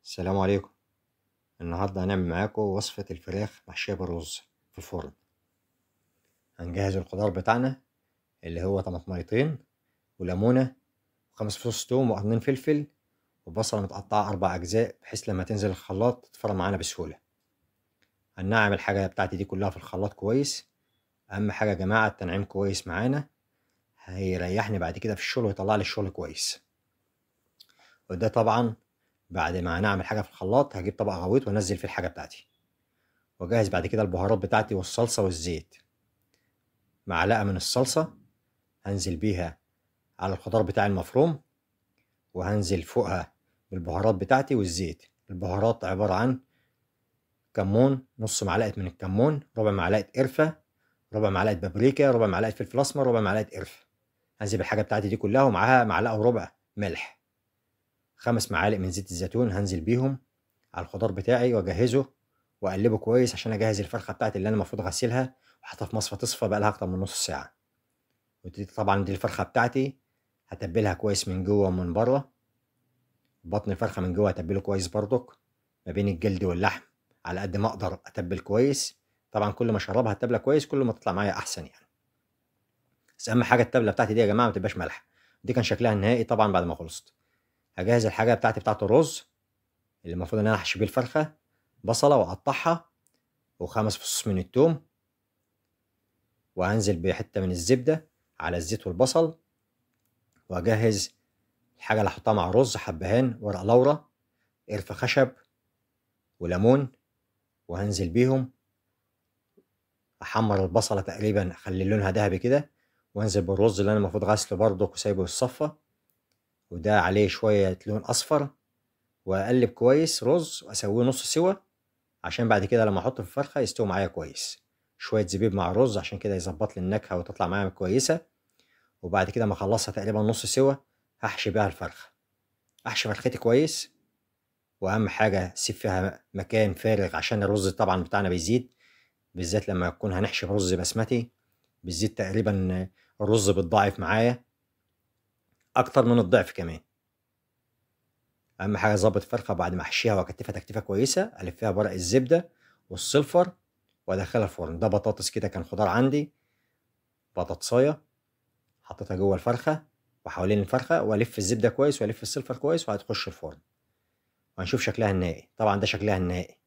السلام عليكم. النهاردة هنعمل معاكم وصفة الفراخ محشية بالرز في الفرن. هنجهز الخضار بتاعنا اللي هو طماطميتين وليمونة وخمس فصوص توم وقرنين فلفل وبصلة متقطعة 4 أجزاء بحيث لما تنزل الخلاط تتفرم معانا بسهولة. هنعمل الحاجة بتاعتي دي كلها في الخلاط كويس. أهم حاجة يا جماعة التنعيم كويس معانا، هيريحني بعد كده في الشغل ويطلع لي الشغل كويس. وده طبعا بعد ما هنعمل حاجة في الخلاط هجيب طبق غويط وانزل فيه الحاجة بتاعتي، واجهز بعد كده البهارات بتاعتي والصلصة والزيت. معلقة من الصلصة هنزل بيها على الخضار بتاعي المفروم، وهنزل فوقها بالبهارات بتاعتي والزيت. البهارات عبارة عن كمون، نص معلقة من الكمون، ربع معلقة قرفة، ربع معلقة بابريكا، ربع معلقة فلفل أسمر، ربع معلقة قرفة. هنزل بالحاجة بتاعتي دي كلها ومعاها معلقة وربع ملح. 5 معالق من زيت الزيتون هنزل بيهم على الخضار بتاعي واجهزه واقلبه كويس عشان اجهز الفرخة بتاعتي اللي انا المفروض اغسلها وحاطها في مصفى تصفى بقالها اكتر من نص ساعة. ودي طبعا دي الفرخة بتاعتي هتبلها كويس من جوه ومن بره. بطن الفرخة من جوه هتبله كويس برضك، ما بين الجلد واللحم على قد ما اقدر اتبل كويس. طبعا كل ما اشربها التبله كويس كل ما تطلع معايا احسن يعني. بس اهم حاجه التبله بتاعتي دي يا جماعه ما تبقاش مالحه. دي كان شكلها النهائي طبعا بعد ما خلصت. هجهز الحاجه بتاعتي بتاعت الرز اللي المفروض ان انا احشي بيه الفرخه. بصله واقطعها وخمس فصوص من الثوم، وهنزل بحته من الزبده على الزيت والبصل. واجهز الحاجه اللي احطها مع الرز: حبهان ورق لورا، قرفه خشب، وليمون. وهنزل بيهم احمر البصله تقريبا اخلي لونها ذهبي كده، وانزل بالرز اللي انا المفروض غسله برضك وسايبه يتصفى وده عليه شويه لون اصفر. واقلب كويس رز واسويه نص سوا عشان بعد كده لما احطه في الفرخه يستوي معايا كويس. شويه زبيب مع الرز عشان كده يظبط لي النكهه وتطلع معايا كويسه. وبعد كده ما اخلصها تقريبا نص سوا هحشي بيها الفرخه. احشي فرختي كويس، واهم حاجه اسيب فيها مكان فارغ عشان الرز طبعا بتاعنا بيزيد، بالذات لما يكون هنحشي رز بسمتي بيزيد تقريبا. الرز بيتضاعف معايا اكتر من الضعف كمان. اهم حاجه اظبط الفرخه بعد ما احشيها واكتفها تكتيفه كويسه، الفها بورق الزبده والسلفر وادخلها الفرن. ده بطاطس كده كان خضار عندي، بطاطسايه حطيتها جوه الفرخه وحوالين الفرخه، والف الزبده كويس والف السلفر كويس وهتخش الفرن. وهنشوف شكلها النهائي. طبعا ده شكلها النهائي.